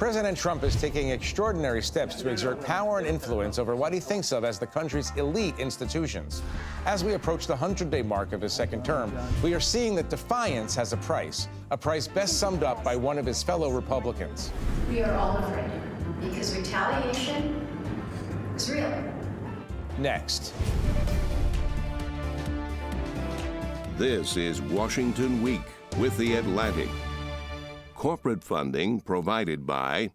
President Trump is taking extraordinary steps to exert power and influence over what he thinks of as the country's elite institutions. As we approach the 100-day mark of his second term, we are seeing that defiance has a price best summed up by one of his fellow Republicans. We are all afraid because retaliation is real. Next. This is Washington Week with The Atlantic. Corporate funding provided by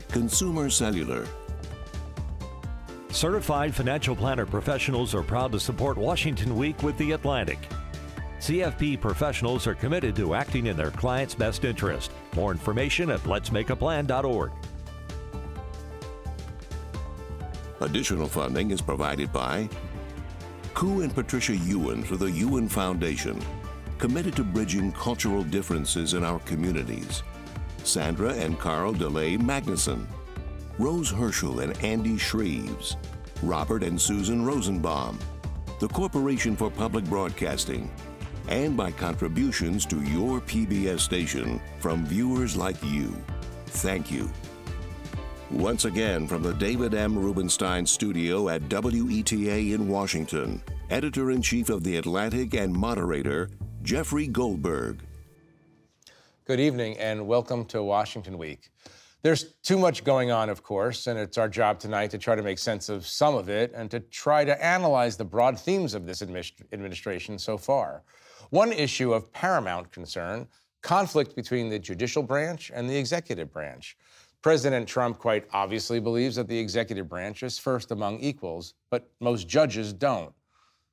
Consumer Cellular. Certified financial planner professionals are proud to support Washington Week with The Atlantic. CFP professionals are committed to acting in their clients' best interest. More information at letsmakeaplan.org. Additional funding is provided by Koo and Patricia Ewan for the Ewan Foundation, committed to bridging cultural differences in our communities. Sandra and Carl DeLay Magnuson, Rose Herschel and Andy Shreves, Robert and Susan Rosenbaum, the Corporation for Public Broadcasting, and by contributions to your PBS station from viewers like you. Thank you. Once again, from the David M. Rubenstein studio at WETA in Washington, Editor-in-Chief of The Atlantic and moderator, Jeffrey Goldberg. Good evening and welcome to Washington Week. There's too much going on, of course, and it's our job tonight to try to make sense of some of it and to try to analyze the broad themes of this administration so far. One issue of paramount concern, conflict between the judicial branch and the executive branch. President Trump quite obviously believes that the executive branch is first among equals, but most judges don't.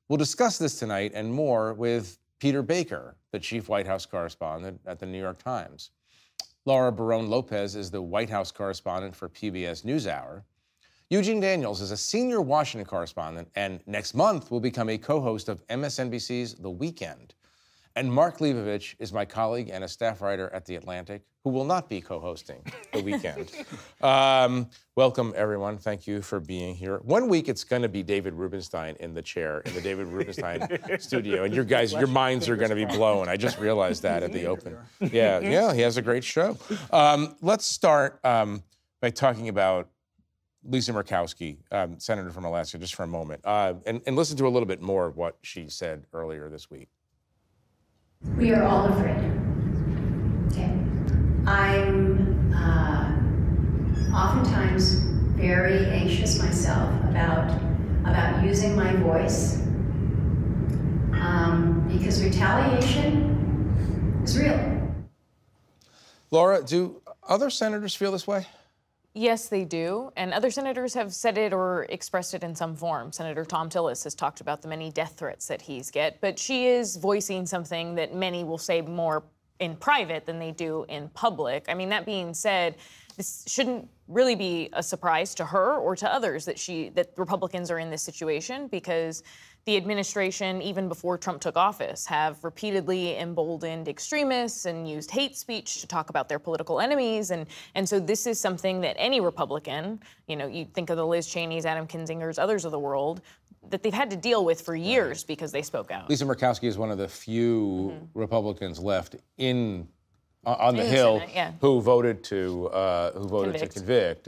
We'll discuss this tonight and more with Peter Baker, the chief White House correspondent at the New York Times. Laura Barrón-López is the White House correspondent for PBS NewsHour. Eugene Daniels is a senior Washington correspondent and next month will become a co-host of MSNBC's The Weekend. And Mark Leibovich is my colleague and a staff writer at The Atlantic who will not be co-hosting The Weekend. Welcome, everyone. Thank you for being here. One week, it's going to be David Rubenstein in the chair in the David Rubenstein studio. And your minds are going to be blown. I just realized that at the open. Yeah, he has a great show. Let's start by talking about Lisa Murkowski, Senator from Alaska, just for a moment, and listen to a little bit more of what she said earlier this week. We are all afraid. Okay. I'm oftentimes very anxious myself about using my voice because retaliation is real. Laura, do other senators feel this way? Yes, they do. And other senators have said it or expressed it in some form. Senator Thom Tillis has talked about the many death threats that he's get. But she is voicing something that many will say more in private than they do in public. I mean, that being said, this shouldn't really be a surprise to her or to others that Republicans are in this situation, because the administration, even before Trump took office, have repeatedly emboldened extremists and used hate speech to talk about their political enemies. And so this is something that any Republican, you think of the Liz Cheneys, Adam Kinzingers, others of the world, that they've had to deal with for years because they spoke out. Lisa Murkowski is one of the few Republicans left on the Hill who voted to convict.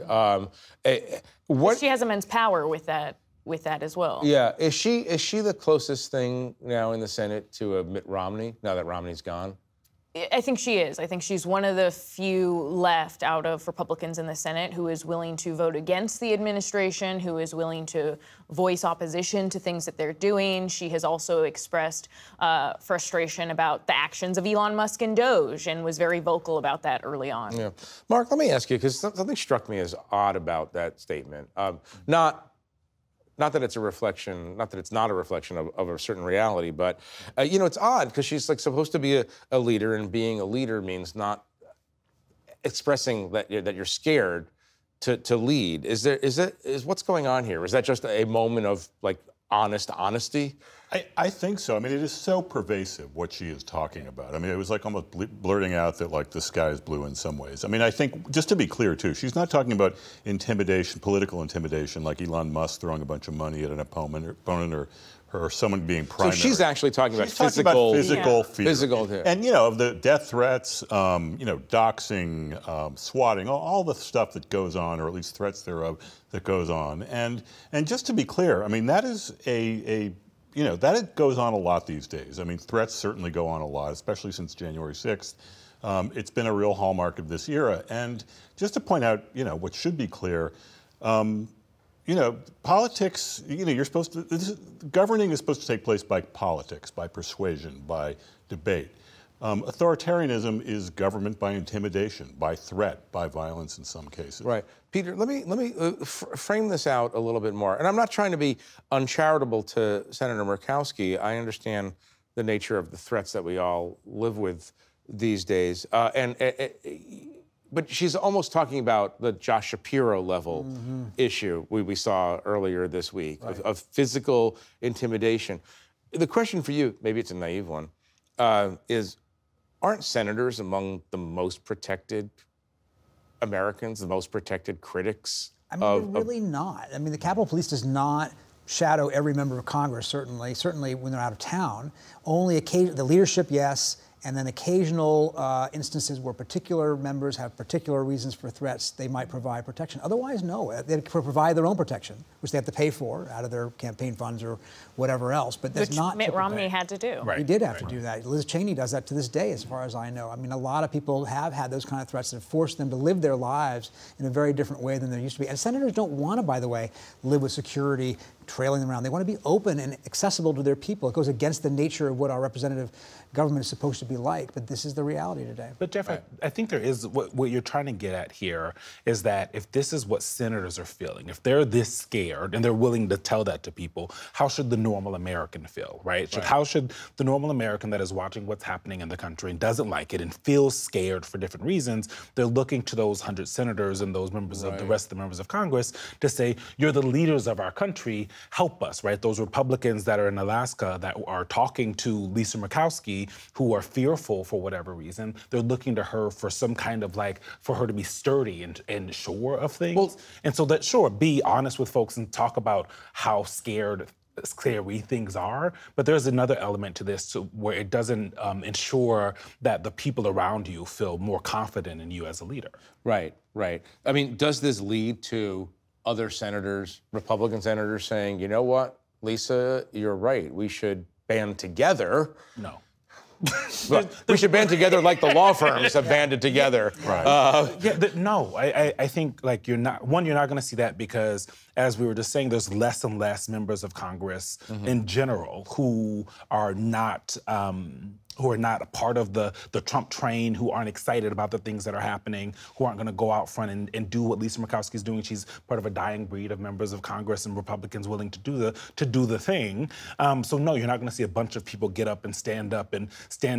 She has immense power with that as well. Yeah, is she the closest thing now in the Senate to a Mitt Romney now that Romney's gone? I think she is. I think she's one of the few left out of Republicans in the Senate who is willing to vote against the administration, who is willing to voice opposition to things that they're doing. She has also expressed frustration about the actions of Elon Musk and Doge and was very vocal about that early on. Yeah. Mark, let me ask you, because something struck me as odd about that statement. Not that it's a reflection, not that it's not a reflection of a certain reality, but, it's odd because she's supposed to be a leader, and being a leader means not expressing that you're scared to lead. Is what's going on here? Is that just a moment of honest honesty? I think so. I mean, it is so pervasive what she is talking about. I mean, it was almost blurting out that the sky is blue in some ways. I mean, I think, just to be clear too, she's not talking about intimidation, political intimidation, like Elon Musk throwing a bunch of money at an opponent or someone being primary. So she's actually talking about physical fear. Physical fear. And, the death threats, doxing, swatting, all the stuff that goes on, or at least threats thereof, that goes on. And just to be clear, I mean, that is that goes on a lot these days. I mean, threats certainly go on a lot, especially since January 6th. It's been a real hallmark of this era. And just to point out, what should be clear, politics, governing is supposed to take place by politics, by persuasion, by debate. Authoritarianism is government by intimidation, by threat, by violence in some cases. Right. Peter, let me frame this out a little bit more. And I'm not trying to be uncharitable to Senator Murkowski. I understand the nature of the threats that we all live with these days. But she's almost talking about the Josh Shapiro level issue we saw earlier this week, right, of physical intimidation. The question for you, maybe it's a naive one, is aren't senators among the most protected Americans, the most protected critics? I mean, they're really not. I mean, the Capitol Police does not shadow every member of Congress, certainly when they're out of town. Only the leadership, yes, and then occasional instances where particular members have particular reasons for threats, they might provide protection. Otherwise, no. They provide their own protection, which they have to pay for out of their campaign funds or whatever else. But that's not Mitt Romney had to do. Right. He did have to do that. Liz Cheney does that to this day, as far as I know. I mean, a lot of people have had those kind of threats that have forced them to live their lives in a very different way than they used to be. And senators don't want to, by the way, live with security trailing them around. They want to be open and accessible to their people. It goes against the nature of what our representative government is supposed to be like, but this is the reality today. But Jeff, right, I think there is, what you're trying to get at here is that if this is what senators are feeling, if they're this scared and they're willing to tell that to people, how should the normal American feel, right? How should the normal American that is watching what's happening in the country and doesn't like it and feels scared for different reasons, they're looking to those 100 senators and those members of the rest of the members of Congress to say, you're the leaders of our country, help us, right? Those Republicans that are in Alaska that are talking to Lisa Murkowski, who are fearful for whatever reason, they're looking to her for some kind of for her to be sturdy and sure of things. Well, and so that, sure, be honest with folks and talk about how scary things are, but there's another element to this where it doesn't ensure that the people around you feel more confident in you as a leader. Right. I mean, does this lead to other senators, Republican senators, saying, you know what, Lisa, you're right, we should band together? No. We should band together like the law firms have banded together. Right. No, I think you're not going to see that because, as we were just saying, there's less and less members of Congress in general who are not a part of the Trump train, who aren't excited about the things that are happening, who aren't going to go out front and do what Lisa Murkowski is doing. She's part of a dying breed of members of Congress and Republicans willing to do the thing. So no, you're not going to see a bunch of people get up and stand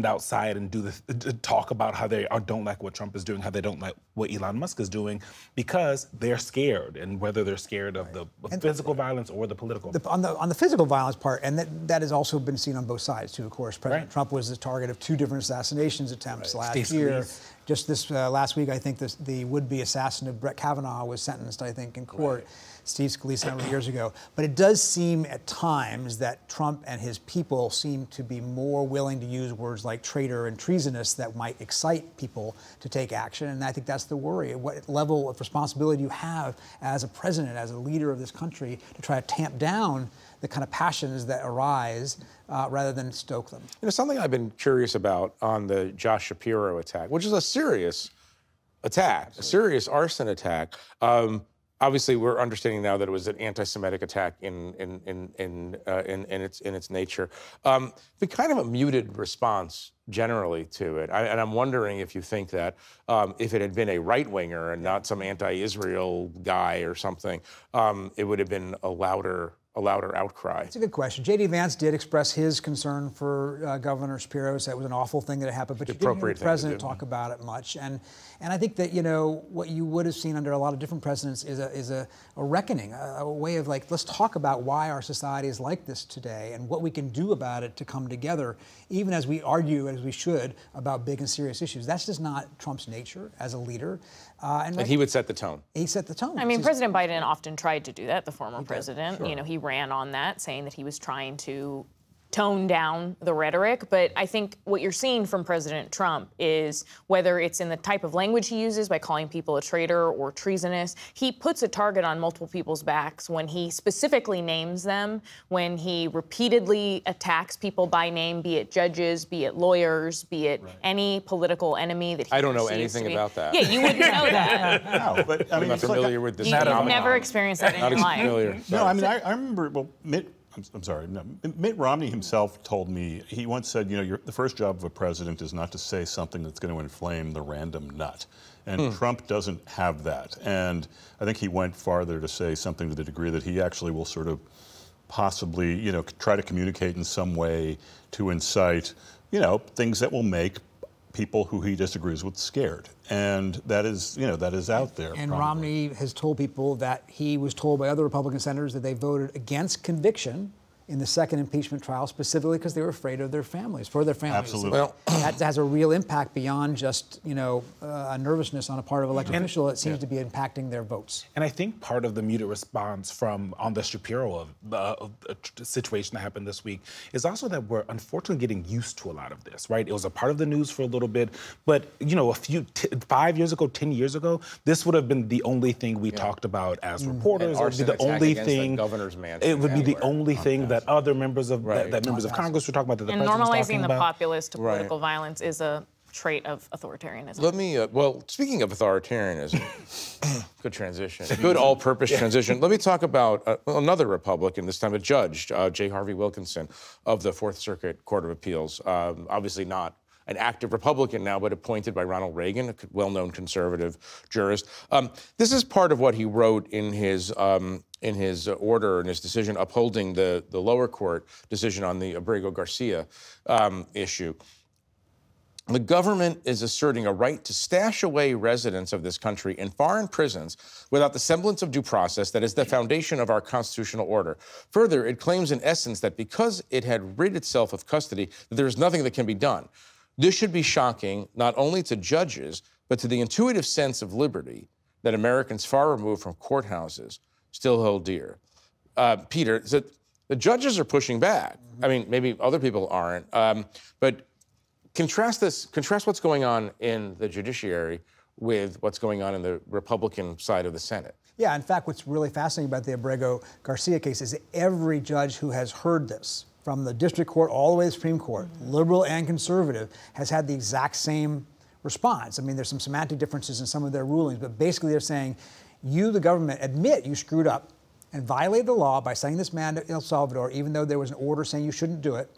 outside and talk about how they don't like what Trump is doing, how they don't like what Elon Musk is doing, because they're scared, and whether they're scared of the physical violence or the political. On the physical violence part, and that has also been seen on both sides too. Of course, President Trump was the target of 2 different assassinations attempts last year. Just this last week, I think the would-be assassin of Brett Kavanaugh was sentenced, I think, in court. Steve Scalise a number of years ago. But it does seem at times that Trump and his people seem to be more willing to use words like traitor and treasonous that might excite people to take action. And I think that's the worry. What level of responsibility you have as a president, as a leader of this country, to try to tamp down the kind of passions that arise rather than stoke them. Something I've been curious about on the Josh Shapiro attack, which is a serious attack, a serious arson attack. Obviously, we're understanding now that it was an anti-Semitic attack in its nature. But kind of a muted response generally to it. And I'm wondering if you think that if it had been a right-winger and not some anti-Israel guy or something, it would have been a louder outcry. That's a good question. J.D. Vance did express his concern for Governor Shapiro, so it was an awful thing that happened, but you didn't hear the president talk about it much. And I think that, what you would have seen under a lot of different presidents is a reckoning, a way of let's talk about why our society is like this today and what we can do about it to come together, even as we argue, as we should, about big and serious issues. That's just not Trump's nature as a leader. And he would set the tone. He set the tone. I mean, President Biden often tried to do that, the former president. Sure. He ran on that, saying that he was trying to tone down the rhetoric. But I think what you're seeing from President Trump is, whether it's in the type of language he uses by calling people a traitor or treasonous, he puts a target on multiple people's backs when he specifically names them, when he repeatedly attacks people by name, be it judges, be it lawyers, be it any political enemy that he I don't know perceives to anything be. about that. Yeah, you wouldn't know that. No, but I mean, I'm not it's like familiar with this You've phenomenon. never experienced that in Not your life. familiar. No, I mean, I remember, well, I'm sorry. No, Mitt Romney himself told me, he once said, you know, the first job of a president is not to say something that's going to inflame the random nut. And Trump doesn't have that. And I think he went farther to say something to the degree that he actually will sort of possibly, you know, try to communicate in some way to incite, you know, things that will make people who he disagrees with scared. And that is, you know, that is out there. And probably. Romney has told people that he was told by other Republican senators that they voted against conviction in the second impeachment trial, specifically because they were afraid of their families, for their families. Absolutely. So that has a real impact beyond just, you know, a nervousness on a part of elected official. It seems to be impacting their votes. And I think part of the muted response from on the Shapiro situation that happened this week is also that we're unfortunately getting used to a lot of this, right? It was a part of the news for a little bit, but you know, 5 years ago, 10 years ago, this would have been the only thing we talked about as reporters. It would be the only thing. It would be the only thing that other members of that members of Congress were talking about. That the And president's normalizing talking the about. populace to political violence is a trait of authoritarianism. Let me, well, speaking of authoritarianism, good transition, good all-purpose transition. Let me talk about another Republican, this time a judge, J. Harvey Wilkinson of the Fourth Circuit Court of Appeals. Obviously not an active Republican now, but appointed by Ronald Reagan, a well-known conservative jurist. This is part of what he wrote in his order, in his decision upholding the lower court decision on the Abrego-Garcia issue. The government is asserting a right to stash away residents of this country in foreign prisons without the semblance of due process that is the foundation of our constitutional order. Further, it claims in essence that because it had rid itself of custody, that there is nothing that can be done. This should be shocking not only to judges, but to the intuitive sense of liberty that Americans far removed from courthouses still hold dear. Peter, so the judges are pushing back. I mean, maybe other people aren't, but contrast what's going on in the judiciary with what's going on in the Republican side of the Senate. Yeah, in fact, what's really fascinating about the Abrego-Garcia case is that every judge who has heard this, from the district court all the way to the Supreme Court, liberal and conservative, has had the exact same response. I mean, there's some semantic differences in some of their rulings, but basically they're saying, you, the government, admit you screwed up and violated the law by sending this man to El Salvador, even though there was an order saying you shouldn't do it.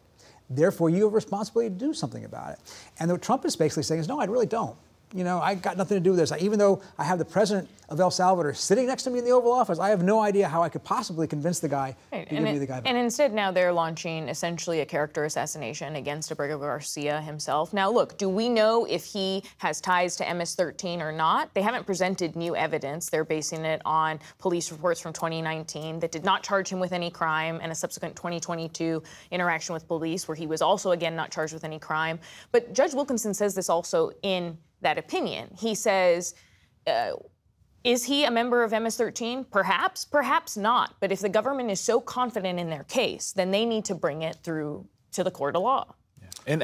Therefore, you have a responsibility to do something about it. And what Trump is basically saying is, no, I really don't. You know, I got nothing to do with this. Even though I have the president of El Salvador sitting next to me in the Oval Office, I have no idea how I could possibly convince the guy to give me the guy back. And instead now they're launching essentially a character assassination against Abrego-Garcia himself. Now, look, do we know if he has ties to MS-13 or not? They haven't presented new evidence. They're basing it on police reports from 2019 that did not charge him with any crime, and a subsequent 2022 interaction with police where he was also, again, not charged with any crime. But Judge Wilkinson says this also in that opinion. He says, is he a member of MS-13? Perhaps, perhaps not. But if the government is so confident in their case, then they need to bring it through to the court of law. And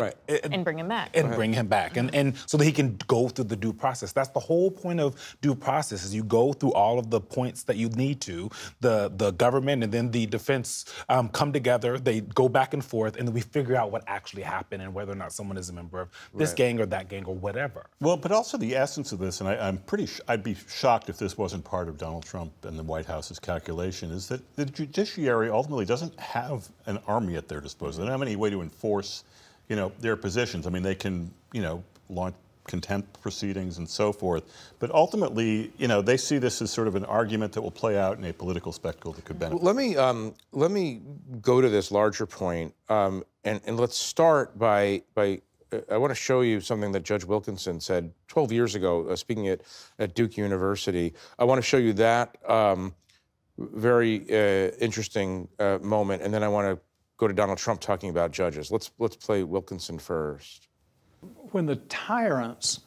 bring him back. And bring him back. And so that he can go through the due process. That's the whole point of due process, is you go through all of the points that you need to. The government and then the defense come together, they go back and forth, and then we figure out what actually happened and whether or not someone is a member of this gang or that gang or whatever. Well, but also the essence of this, and I'd be shocked if this wasn't part of Donald Trump and the White House's calculation, is that the judiciary ultimately doesn't have an army at their disposal. They don't have any way to enforce their positions. I mean, they can, launch contempt proceedings and so forth. But ultimately, they see this as sort of an argument that will play out in a political spectacle that could benefit. Let me go to this larger point, and let's start by I want to show you something that Judge Wilkinson said 12 years ago, speaking at Duke University. I want to show you that very interesting moment, and then I want to go to Donald Trump talking about judges. Let's play Wilkinson first. When the tyrants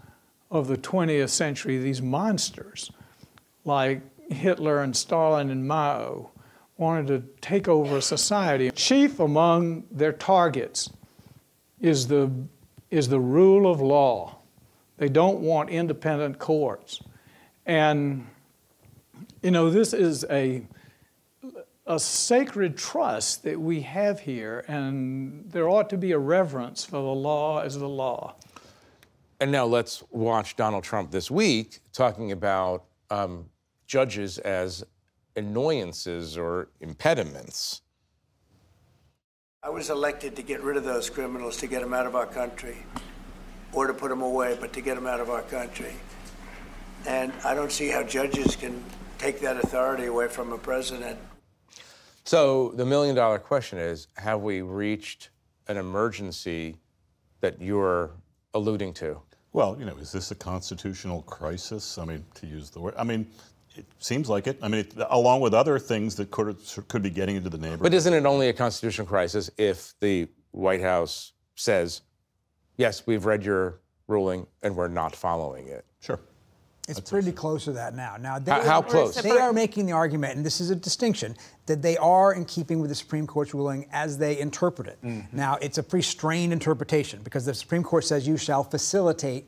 of the 20th century, these monsters like Hitler and Stalin and Mao, wanted to take over society. Chief among their targets is the rule of law. They don't want independent courts. And, you know, this is a sacred trust that we have here, and there ought to be a reverence for the law as the law. And now let's watch Donald Trump this week talking about judges as annoyances or impediments. I was elected to get rid of those criminals, to get them out of our country, or to put them away, but to get them out of our country. And I don't see how judges can take that authority away from a president. So the million-dollar question is, have we reached an emergency that you're alluding to? Well, you know, is this a constitutional crisis? I mean, to use the word, I mean, it seems like it. I mean, along with other things that could be getting into the neighborhood. But isn't it only a constitutional crisis if the White House says, yes, we've read your ruling and we're not following it? Sure. It's pretty close to that now. Now, how close? They are making the argument, and this is a distinction, that they are in keeping with the Supreme Court's ruling as they interpret it. Mm-hmm. Now, it's a pretty strained interpretation because the Supreme Court says you shall facilitate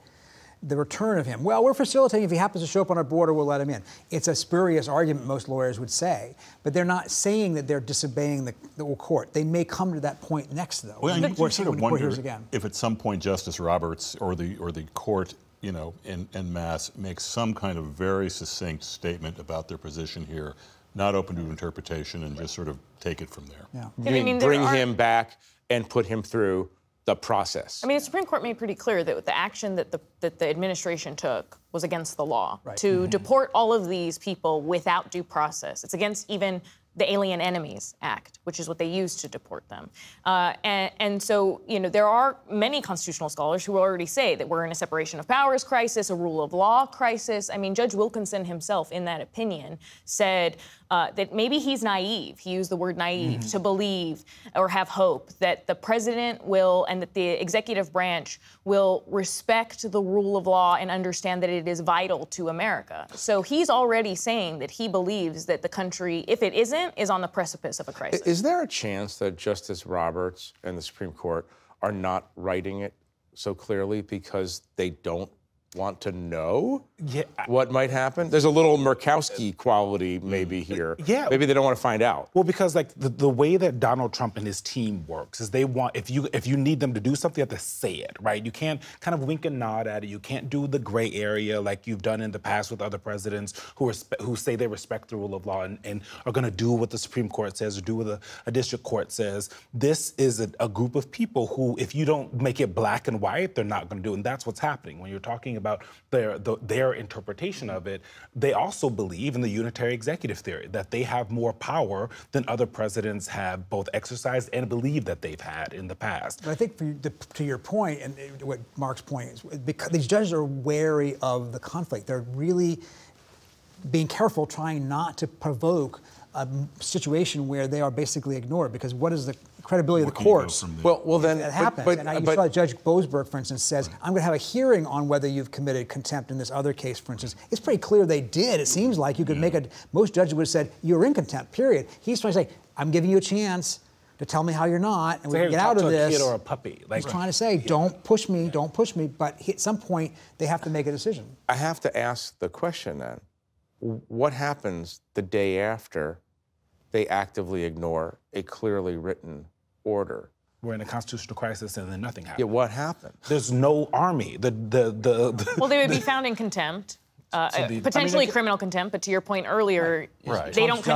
the return of him. Well, we're facilitating. If he happens to show up on our border, we'll let him in. It's a spurious argument, most lawyers would say, but they're not saying that they're disobeying the court. They may come to that point next, though. Well, you sort of wonder again. if at some point Justice Roberts or the court, you know, en masse makes some kind of very succinct statement about their position here, not open to interpretation, and just sort of take it from there. Yeah. You mean bring him back and put him through the process? I mean, the Supreme Court made pretty clear that the action that the administration took was against the law. Right. To deport all of these people without due process. It's against even the Alien Enemies Act, which is what they used to deport them. And so, you know, there are many constitutional scholars who already say that we're in a separation of powers crisis, a rule of law crisis. I mean, Judge Wilkinson himself, in that opinion, said that maybe he's naive. He used the word naive, to believe or have hope that the president will, and that the executive branch will respect the rule of law and understand that it is vital to America. So he's already saying that he believes that the country, if it isn't, is on the precipice of a crisis. Is there a chance that Justice Roberts and the Supreme Court are not writing it so clearly because they don't want to know what might happen? There's a little Murkowski quality maybe here. Yeah. Maybe they don't want to find out. Well, because like the way that Donald Trump and his team works is they want, if you need them to do something, you have to say it, right? You can't kind of wink and nod at it. You can't do the gray area like you've done in the past with other presidents who say they respect the rule of law and are going to do what the Supreme Court says or do what a district court says. This is a group of people who, if you don't make it black and white, they're not going to do it. And that's what's happening. When you're talking about their interpretation of it, they also believe in the unitary executive theory, that they have more power than other presidents have both exercised and believe that they've had in the past. But I think to your point, and what Mark's point is, because these judges are wary of the conflict. They're really being careful, trying not to provoke a situation where they are basically ignored, because what is the credibility of the courts? Well, then that happens. And you saw Judge Goldberg, for instance, says, I'm going to have a hearing on whether you've committed contempt in this other case, for instance. It's pretty clear they did. It seems like you could make most judges would have said, you're in contempt, period. He's trying to say, I'm giving you a chance to tell me how you're not, and we can get out of this. A kid or a puppy. He's trying to say, don't push me, don't push me. But at some point, they have to make a decision. I have to ask the question then, what happens the day after they actively ignore a clearly written order? We're in a constitutional crisis and then nothing happens. Yeah, what happened? There's no army. Well, they would be found in contempt. Potentially criminal contempt, but to your point earlier, they don't.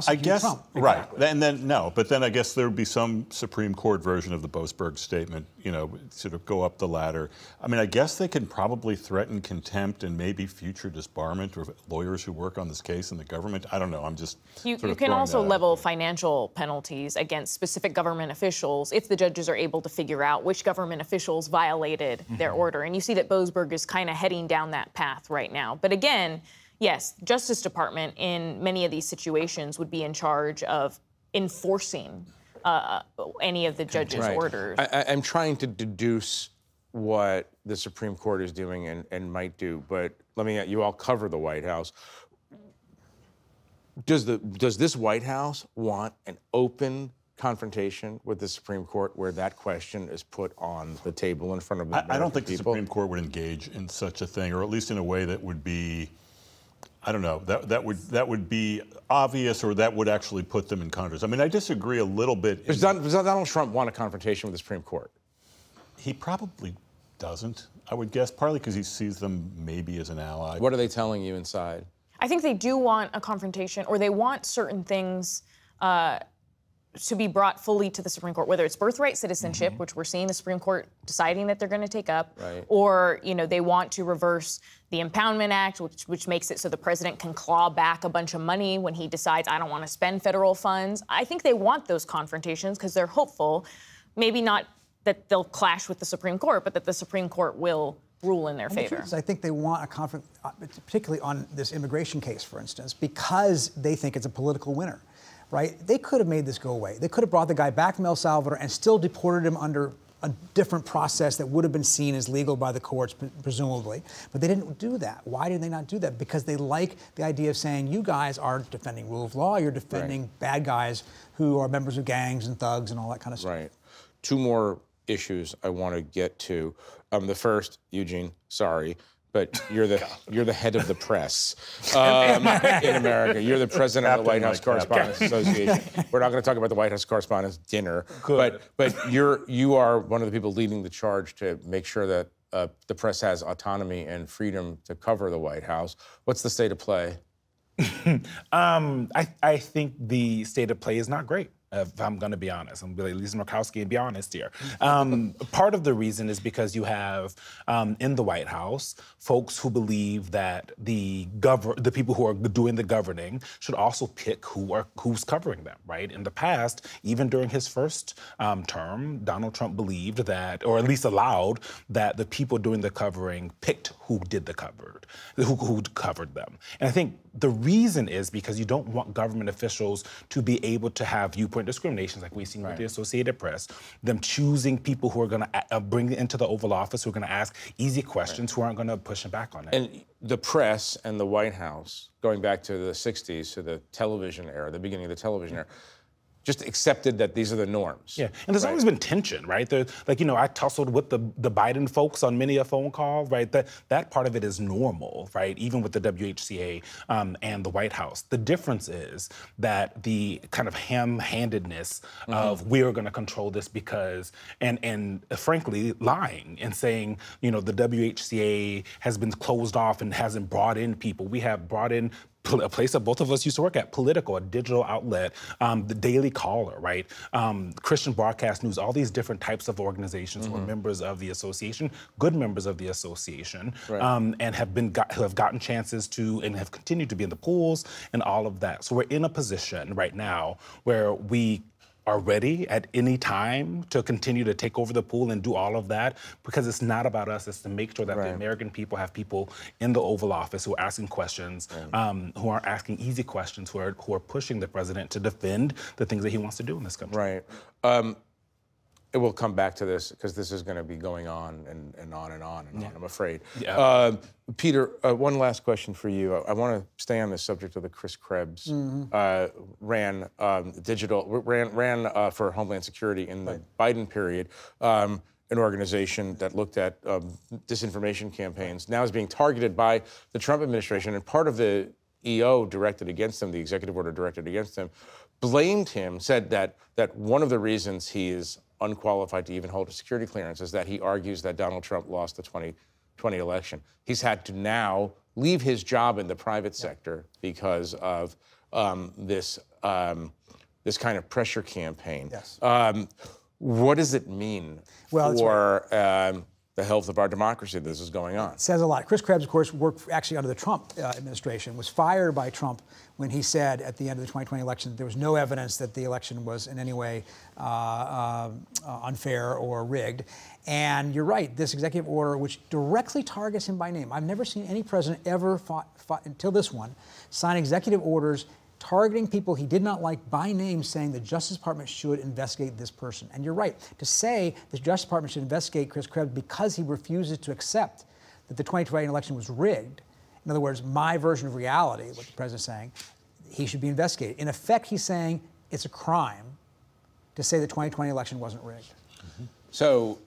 I guess Trump. Right, and then but then I guess there would be some Supreme Court version of the Boasberg statement, you know, sort of go up the ladder. I mean, I guess they can probably threaten contempt and maybe future disbarment or lawyers who work on this case in the government. I don't know. I'm just. You can also level financial penalties against specific government officials if the judges are able to figure out which government officials violated their order, and you see that Boasberg is kind of heading down that path right now. But again, yes, Justice Department in many of these situations would be in charge of enforcing any of the judge's orders. I'm trying to deduce what the Supreme Court is doing and might do, but let me, you all cover the White House. Does this White House want an open confrontation with the Supreme Court where that question is put on the table in front of the American I don't think people? the Supreme Court would engage in such a thing, or at least in a way that would be, I don't know, that would be obvious, or that would actually put them in Congress. I mean, I disagree a little bit. Does Donald Trump want a confrontation with the Supreme Court? He probably doesn't, I would guess, partly because he sees them maybe as an ally. What are they telling you inside? I think they do want a confrontation, or they want certain things to be brought fully to the Supreme Court, whether it's birthright citizenship, which we're seeing the Supreme Court deciding that they're going to take up, or they want to reverse the Impoundment Act, which makes it so the president can claw back a bunch of money when he decides, I don't want to spend federal funds. I think they want those confrontations because they're hopeful, maybe not that they'll clash with the Supreme Court, but that the Supreme Court will rule in their favor. I think they want a conflict, particularly on this immigration case, for instance, because they think it's a political winner, right? They could have made this go away. They could have brought the guy back from El Salvador and still deported him under a different process that would have been seen as legal by the courts, presumably. But they didn't do that. Why did they not do that? Because they like the idea of saying, you guys are defending rule of law, you're defending bad guys who are members of gangs and thugs and all that kind of stuff. Right. Two more issues I want to get to. The first, Eugene, sorry, but you're the head of the press in America. You're the president of the White House Correspondents Association. We're not going to talk about the White House Correspondents' dinner, but you are one of the people leading the charge to make sure that the press has autonomy and freedom to cover the White House. What's the state of play? I think the state of play is not great. If I'm going to be honest, I'm going to be like Lisa Murkowski and be honest here. Part of the reason is because you have in the White House folks who believe that the people who are doing the governing should also pick who's covering them, right? In the past, even during his first term, Donald Trump believed that, or at least allowed, that the people doing the covering picked who did the who covered them. And I think the reason is because you don't want government officials to be able to have viewpoint discriminations like we've seen with the Associated Press, them choosing people who are going to bring it into the Oval Office, who are going to ask easy questions, who aren't going to push back on it. And the press and the White House, going back to the 60s, to the television era, the beginning of the television era, just accepted that these are the norms. Yeah, and there's always been tension, right? I tussled with the Biden folks on many a phone call, right? That part of it is normal, right? Even with the WHCA and the White House. The difference is that the kind of ham-handedness of we are going to control this because, and frankly, lying and saying, the WHCA has been closed off and hasn't brought in people. We have brought in a place that both of us used to work at, Politico, a digital outlet, the Daily Caller, right? Christian Broadcast News, all these different types of organizations who are members of the association, good members of the association, and have gotten chances to and have continued to be in the pools and all of that. So we're in a position right now where we are ready at any time to continue to take over the pool and do all of that, because it's not about us. It's to make sure that the American people have people in the Oval Office who are asking questions, who are asking easy questions, who are pushing the president to defend the things that he wants to do in this country. Right. It will come back to this because this is going to be going on and on and on and on, I'm afraid. Yeah. Peter, one last question for you. I want to stay on the subject of the Chris Krebs. Ran for Homeland Security in the Biden period. An organization that looked at disinformation campaigns now is being targeted by the Trump administration, and part of the EO directed against him, the executive order directed against him, blamed him, said that one of the reasons he is unqualified to even hold a security clearance is that he argues that Donald Trump lost the 2020 election. He's had to now leave his job in the private sector because of this kind of pressure campaign. Yes. What does it mean for the health of our democracy that this is going on? It says a lot. Chris Krebs, of course, worked actually under the Trump administration, was fired by Trump when he said at the end of the 2020 election there was no evidence that the election was in any way unfair or rigged. And you're right, this executive order, which directly targets him by name. I've never seen any president ever, until this one, sign executive orders targeting people he did not like by name, saying the Justice Department should investigate this person. And you're right, to say the Justice Department should investigate Chris Krebs because he refuses to accept that the 2020 election was rigged, in other words, my version of reality, what the president's saying, he should be investigated. In effect, he's saying it's a crime to say the 2020 election wasn't rigged. Mm-hmm. So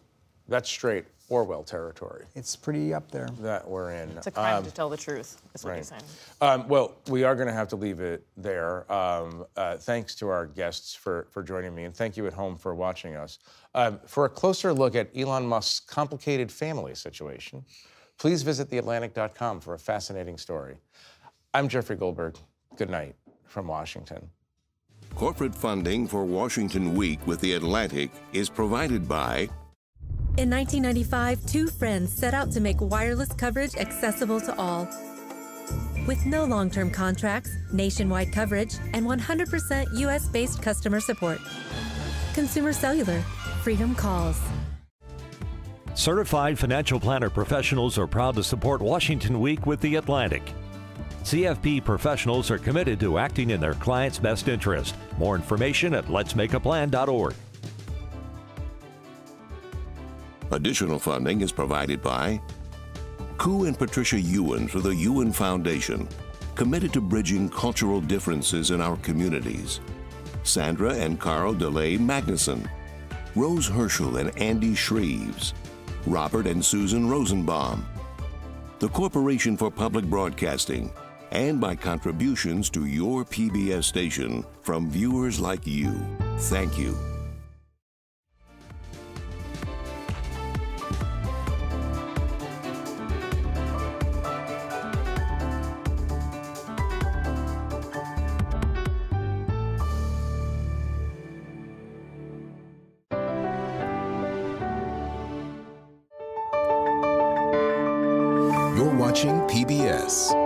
that's straight Orwell territory. It's pretty up there. That we're in. It's a crime to tell the truth, is what he's saying. Well, we are going to have to leave it there. Thanks to our guests for joining me, and thank you at home for watching us. For a closer look at Elon Musk's complicated family situation, please visit theatlantic.com for a fascinating story. I'm Jeffrey Goldberg. Good night from Washington. Corporate funding for Washington Week with The Atlantic is provided by... In 1995, two friends set out to make wireless coverage accessible to all. With no long-term contracts, nationwide coverage, and 100% U.S.-based customer support. Consumer Cellular. Freedom calls. Certified financial planner professionals are proud to support Washington Week with The Atlantic. CFP professionals are committed to acting in their clients' best interest. More information at letsmakeaplan.org. Additional funding is provided by Koo and Patricia Ewan through the Ewan Foundation, committed to bridging cultural differences in our communities. Sandra and Carl DeLay Magnuson, Rose Herschel and Andy Shreves, Robert and Susan Rosenbaum, the Corporation for Public Broadcasting, and by contributions to your PBS station from viewers like you. Thank you. You're watching PBS.